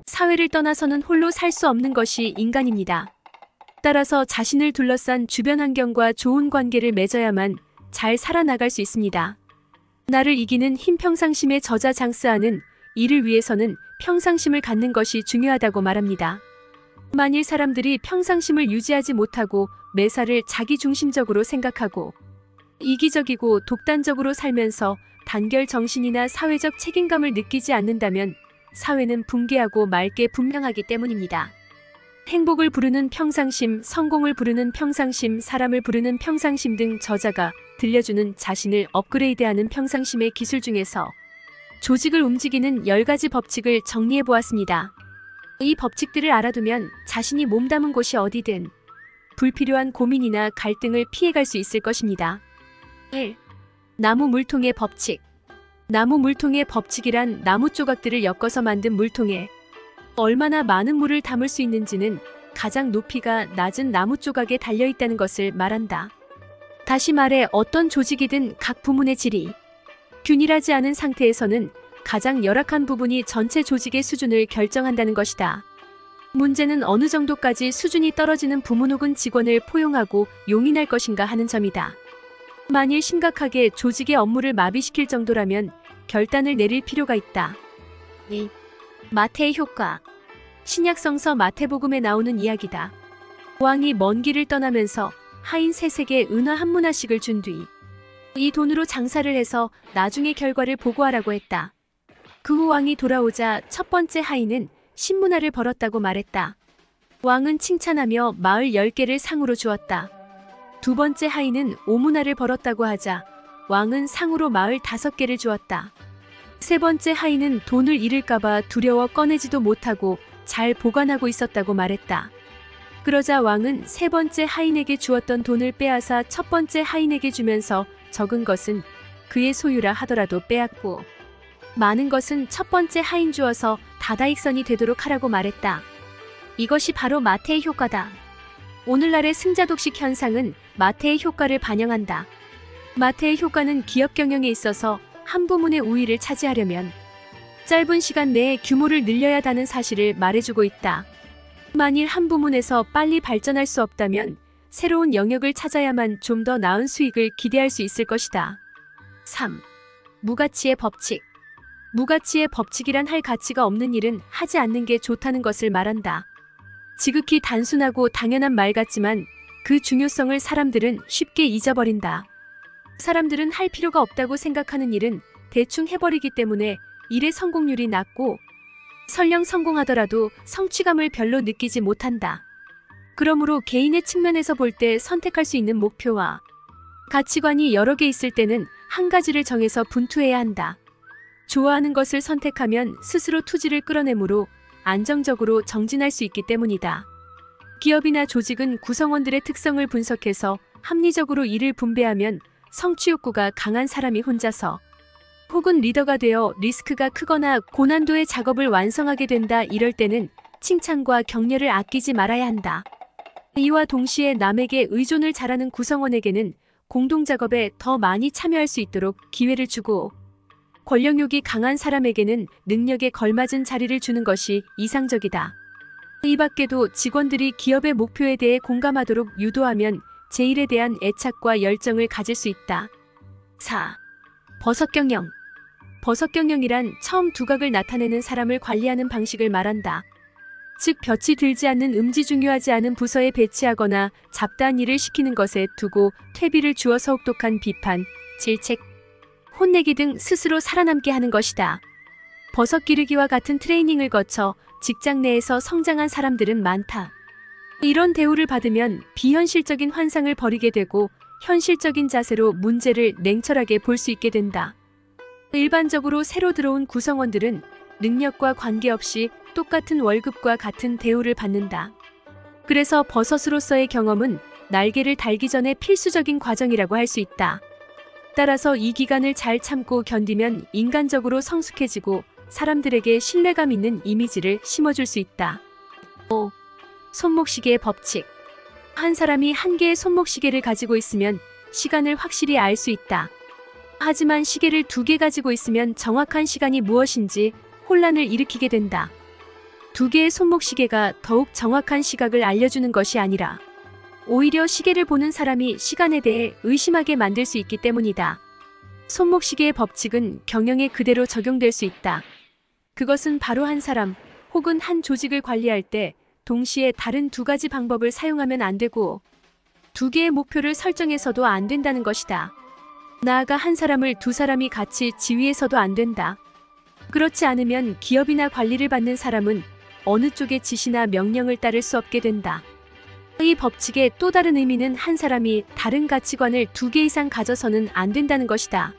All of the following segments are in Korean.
사회를 떠나서는 홀로 살 수 없는 것이 인간입니다. 따라서 자신을 둘러싼 주변 환경과 좋은 관계를 맺어야만 잘 살아나갈 수 있습니다. 나를 이기는 힘. 평상심의 저자 장스하는 이를 위해서는 평상심을 갖는 것이 중요하다고 말합니다. 만일 사람들이 평상심을 유지하지 못하고 매사를 자기중심적으로 생각하고 이기적이고 독단적으로 살면서 단결 정신이나 사회적 책임감을 느끼지 않는다면 사회는 붕괴하고 맑게 분명하기 때문입니다. 행복을 부르는 평상심, 성공을 부르는 평상심, 사람을 부르는 평상심 등 저자가 들려주는 자신을 업그레이드하는 평상심의 기술 중에서 조직을 움직이는 10가지 법칙을 정리해 보았습니다. 이 법칙들을 알아두면 자신이 몸담은 곳이 어디든 불필요한 고민이나 갈등을 피해갈 수 있을 것입니다. 1. 나무 물통의 법칙. 나무 물통의 법칙이란 나무 조각들을 엮어서 만든 물통에 얼마나 많은 물을 담을 수 있는지는 가장 높이가 낮은 나무 조각에 달려있다는 것을 말한다. 다시 말해 어떤 조직이든 각 부문의 질이 균일하지 않은 상태에서는 가장 열악한 부분이 전체 조직의 수준을 결정한다는 것이다. 문제는 어느 정도까지 수준이 떨어지는 부문 혹은 직원을 포용하고 용인할 것인가 하는 점이다. 만일 심각하게 조직의 업무를 마비시킬 정도라면 결단을 내릴 필요가 있다. 2. 마태의 효과. 신약성서 마태복음에 나오는 이야기다. 왕이 먼 길을 떠나면서 하인 3세에게 은화 1문화씩을 준 뒤 이 돈으로 장사를 해서 나중에 결과를 보고하라고 했다. 그 후 왕이 돌아오자 첫 번째 하인은 10문화를 벌었다고 말했다. 왕은 칭찬하며 마을 10개를 상으로 주었다. 두 번째 하인은 5문화를 벌었다고 하자 왕은 상으로 마을 5개를 주었다. 세 번째 하인은 돈을 잃을까봐 두려워 꺼내지도 못하고 잘 보관하고 있었다고 말했다. 그러자 왕은 세 번째 하인에게 주었던 돈을 빼앗아 첫 번째 하인에게 주면서 적은 것은 그의 소유라 하더라도 빼앗고 많은 것은 첫 번째 하인 주어서 다다익선이 되도록 하라고 말했다. 이것이 바로 마태의 효과다. 오늘날의 승자독식 현상은 마태의 효과를 반영한다. 마태의 효과는 기업 경영에 있어서 한 부문의 우위를 차지하려면 짧은 시간 내에 규모를 늘려야 한다는 사실을 말해주고 있다. 만일 한 부문에서 빨리 발전할 수 없다면 새로운 영역을 찾아야만 좀 더 나은 수익을 기대할 수 있을 것이다. 3. 무가치의 법칙. 무가치의 법칙이란 할 가치가 없는 일은 하지 않는 게 좋다는 것을 말한다. 지극히 단순하고 당연한 말 같지만 그 중요성을 사람들은 쉽게 잊어버린다. 사람들은 할 필요가 없다고 생각하는 일은 대충 해버리기 때문에 일의 성공률이 낮고 설령 성공하더라도 성취감을 별로 느끼지 못한다. 그러므로 개인의 측면에서 볼 때 선택할 수 있는 목표와 가치관이 여러 개 있을 때는 한 가지를 정해서 분투해야 한다. 좋아하는 것을 선택하면 스스로 투지를 끌어내므로 안정적으로 정진할 수 있기 때문이다. 기업이나 조직은 구성원들의 특성을 분석해서 합리적으로 일을 분배하면 성취욕구가 강한 사람이 혼자서 혹은 리더가 되어 리스크가 크거나 고난도의 작업을 완성하게 된다. 이럴 때는 칭찬과 격려를 아끼지 말아야 한다. 이와 동시에 남에게 의존을 잘하는 구성원에게는 공동작업에 더 많이 참여할 수 있도록 기회를 주고 권력욕이 강한 사람에게는 능력에 걸맞은 자리를 주는 것이 이상적이다. 이 밖에도 직원들이 기업의 목표에 대해 공감하도록 유도하면 제1에 대한 애착과 열정을 가질 수 있다. 4. 버섯경영. 버섯경영이란 처음 두각을 나타내는 사람을 관리하는 방식을 말한다. 즉 볕이 들지 않는 중요하지 않은 부서에 배치하거나 잡다한 일을 시키는 것에 두고 퇴비를 주어서 혹독한 비판, 질책, 혼내기 등 스스로 살아남게 하는 것이다. 버섯 기르기와 같은 트레이닝을 거쳐 직장 내에서 성장한 사람들은 많다. 이런 대우를 받으면 비현실적인 환상을 버리게 되고 현실적인 자세로 문제를 냉철하게 볼 수 있게 된다. 일반적으로 새로 들어온 구성원들은 능력과 관계없이 똑같은 월급과 같은 대우를 받는다. 그래서 버섯으로서의 경험은 날개를 달기 전에 필수적인 과정이라고 할 수 있다. 따라서 이 기간을 잘 참고 견디면 인간적으로 성숙해지고 사람들에게 신뢰감 있는 이미지를 심어줄 수 있다. 5. 손목시계의 법칙. 한 사람이 한 개의 손목시계를 가지고 있으면 시간을 확실히 알 수 있다. 하지만 시계를 2개 가지고 있으면 정확한 시간이 무엇인지 혼란을 일으키게 된다. 2개의 손목시계가 더욱 정확한 시각을 알려주는 것이 아니라 오히려 시계를 보는 사람이 시간에 대해 의심하게 만들 수 있기 때문이다. 손목시계의 법칙은 경영에 그대로 적용될 수 있다. 그것은 바로 한 사람 혹은 한 조직을 관리할 때 동시에 다른 2가지 방법을 사용하면 안 되고 2개의 목표를 설정해서도 안 된다는 것이다. 나아가 한 사람을 2사람이 같이 지휘해서도 안 된다. 그렇지 않으면 기업이나 관리를 받는 사람은 어느 쪽의 지시나 명령을 따를 수 없게 된다. 이 법칙의 또 다른 의미는 한 사람이 다른 가치관을 2개 이상 가져서는 안 된다는 것이다.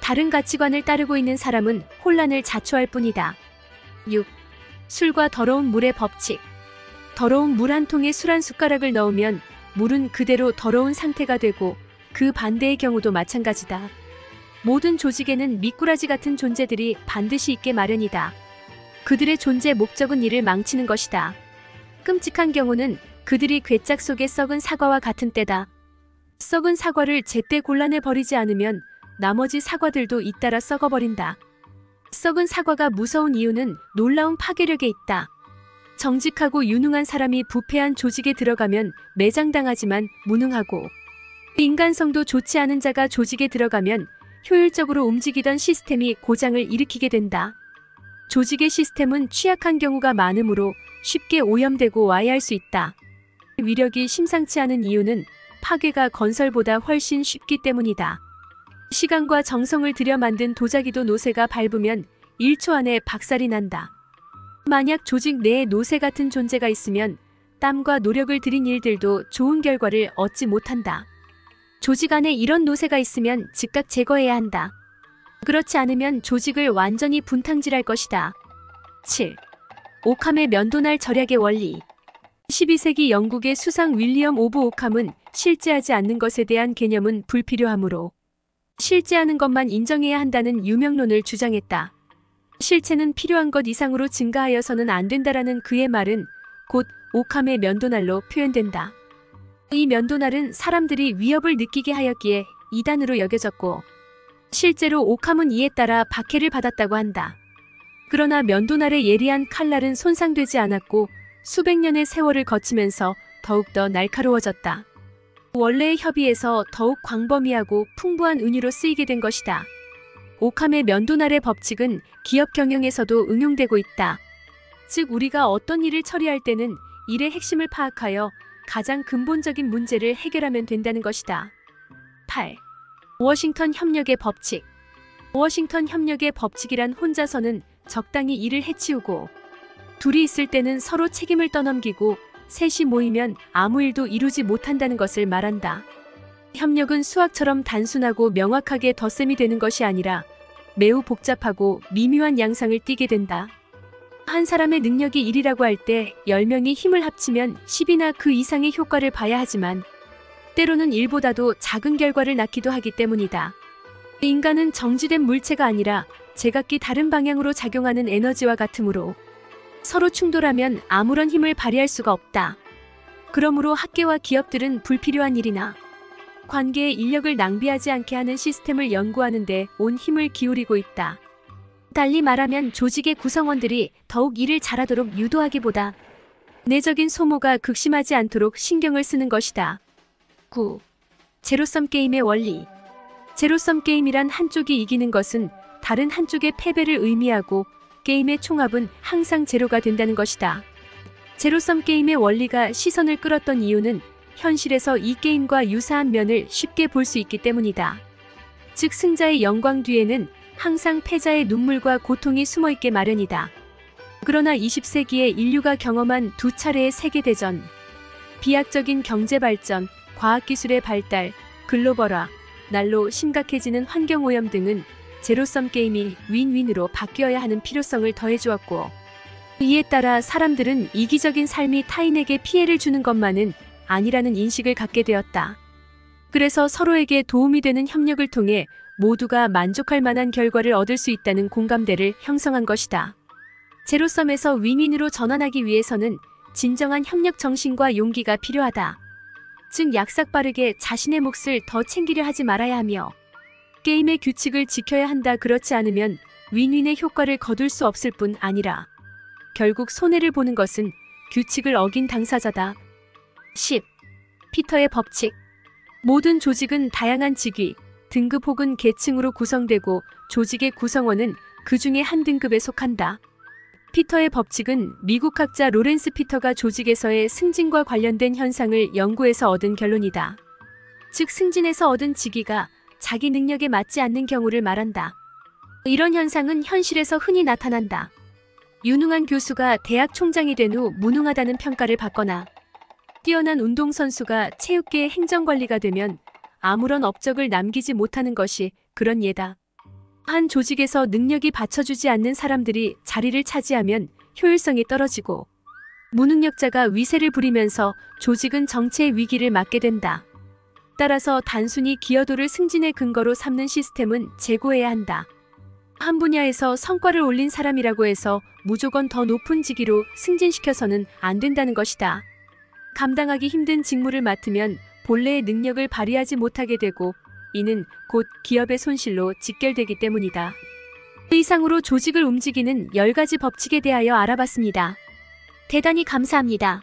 다른 가치관을 따르고 있는 사람은 혼란을 자초할 뿐이다. 6. 술과 더러운 물의 법칙. 더러운 물 한 통에 술 한 숟가락을 넣으면 물은 그대로 더러운 상태가 되고 그 반대의 경우도 마찬가지다. 모든 조직에는 미꾸라지 같은 존재들이 반드시 있게 마련이다. 그들의 존재 목적은 이를 망치는 것이다. 끔찍한 경우는 그들이 괴짝 속에 썩은 사과와 같은 때다. 썩은 사과를 제때 골라내 버리지 않으면 나머지 사과들도 잇따라 썩어버린다. 썩은 사과가 무서운 이유는 놀라운 파괴력에 있다. 정직하고 유능한 사람이 부패한 조직에 들어가면 매장당하지만 무능하고 인간성도 좋지 않은 자가 조직에 들어가면 효율적으로 움직이던 시스템이 고장을 일으키게 된다. 조직의 시스템은 취약한 경우가 많으므로 쉽게 오염되고 와해할 수 있다. 위력이 심상치 않은 이유는 파괴가 건설보다 훨씬 쉽기 때문이다. 시간과 정성을 들여 만든 도자기도 노새가 밟으면 1초 안에 박살이 난다. 만약 조직 내에 노새 같은 존재가 있으면 땀과 노력을 들인 일들도 좋은 결과를 얻지 못한다. 조직 안에 이런 노새가 있으면 즉각 제거해야 한다. 그렇지 않으면 조직을 완전히 분탕질할 것이다. 7. 오캄의 면도날 절약의 원리. 12세기 영국의 수상 윌리엄 오브 오캄은 실제하지 않는 것에 대한 개념은 불필요하므로 실제하는 것만 인정해야 한다는 유명론을 주장했다. 실체는 필요한 것 이상으로 증가하여서는 안 된다라는 그의 말은 곧 오캄의 면도날로 표현된다. 이 면도날은 사람들이 위협을 느끼게 하였기에 이단으로 여겨졌고 실제로 오캄은 이에 따라 박해를 받았다고 한다. 그러나 면도날의 예리한 칼날은 손상되지 않았고 수백 년의 세월을 거치면서 더욱더 날카로워졌다. 원래의 협의에서 더욱 광범위하고 풍부한 은유로 쓰이게 된 것이다. 오캄의 면도날의 법칙은 기업 경영에서도 응용되고 있다. 즉 우리가 어떤 일을 처리할 때는 일의 핵심을 파악하여 가장 근본적인 문제를 해결하면 된다는 것이다. 8. 워싱턴 협력의 법칙. 워싱턴 협력의 법칙이란 혼자서는 적당히 일을 해치우고 둘이 있을 때는 서로 책임을 떠넘기고 셋이 모이면 아무 일도 이루지 못한다는 것을 말한다. 협력은 수학처럼 단순하고 명확하게 덧셈이 되는 것이 아니라 매우 복잡하고 미묘한 양상을 띠게 된다. 한 사람의 능력이 1이라고 할 때 10명이 힘을 합치면 10이나 그 이상의 효과를 봐야 하지만 때로는 1보다도 작은 결과를 낳기도 하기 때문이다. 인간은 정지된 물체가 아니라 제각기 다른 방향으로 작용하는 에너지와 같으므로 서로 충돌하면 아무런 힘을 발휘할 수가 없다. 그러므로 학계와 기업들은 불필요한 일이나 관계에 인력을 낭비하지 않게 하는 시스템을 연구하는 데 온 힘을 기울이고 있다. 달리 말하면 조직의 구성원들이 더욱 일을 잘하도록 유도하기보다 내적인 소모가 극심하지 않도록 신경을 쓰는 것이다. 9. 제로섬 게임의 원리. 제로섬 게임이란 한쪽이 이기는 것은 다른 한쪽의 패배를 의미하고 게임의 총합은 항상 제로가 된다는 것이다. 제로섬 게임의 원리가 시선을 끌었던 이유는 현실에서 이 게임과 유사한 면을 쉽게 볼 수 있기 때문이다. 즉 승자의 영광 뒤에는 항상 패자의 눈물과 고통이 숨어있게 마련이다. 그러나 20세기에 인류가 경험한 2차례의 세계대전, 비약적인 경제발전, 과학기술의 발달, 글로벌화, 날로 심각해지는 환경오염 등은 제로섬 게임이 윈윈으로 바뀌어야 하는 필요성을 더해주었고 이에 따라 사람들은 이기적인 삶이 타인에게 피해를 주는 것만은 아니라는 인식을 갖게 되었다. 그래서 서로에게 도움이 되는 협력을 통해 모두가 만족할 만한 결과를 얻을 수 있다는 공감대를 형성한 것이다. 제로섬에서 윈윈으로 전환하기 위해서는 진정한 협력 정신과 용기가 필요하다. 즉 약삭 빠르게 자신의 몫을 더 챙기려 하지 말아야 하며 게임의 규칙을 지켜야 한다. 그렇지 않으면 윈윈의 효과를 거둘 수 없을 뿐 아니라 결국 손해를 보는 것은 규칙을 어긴 당사자다. 10. 피터의 법칙. 모든 조직은 다양한 직위, 등급 혹은 계층으로 구성되고 조직의 구성원은 그 중에 한 등급에 속한다. 피터의 법칙은 미국 학자 로렌스 피터가 조직에서의 승진과 관련된 현상을 연구해서 얻은 결론이다. 즉 승진에서 얻은 직위가 자기 능력에 맞지 않는 경우를 말한다. 이런 현상은 현실에서 흔히 나타난다. 유능한 교수가 대학 총장이 된 후 무능하다는 평가를 받거나 뛰어난 운동선수가 체육계의 행정관리가 되면 아무런 업적을 남기지 못하는 것이 그런 예다. 한 조직에서 능력이 받쳐주지 않는 사람들이 자리를 차지하면 효율성이 떨어지고 무능력자가 위세를 부리면서 조직은 정체의 위기를 맞게 된다. 따라서 단순히 기여도를 승진의 근거로 삼는 시스템은 제고해야 한다. 한 분야에서 성과를 올린 사람이라고 해서 무조건 더 높은 직위로 승진시켜서는 안 된다는 것이다. 감당하기 힘든 직무를 맡으면 본래의 능력을 발휘하지 못하게 되고 이는 곧 기업의 손실로 직결되기 때문이다. 이상으로 조직을 움직이는 10가지 법칙에 대하여 알아봤습니다. 대단히 감사합니다.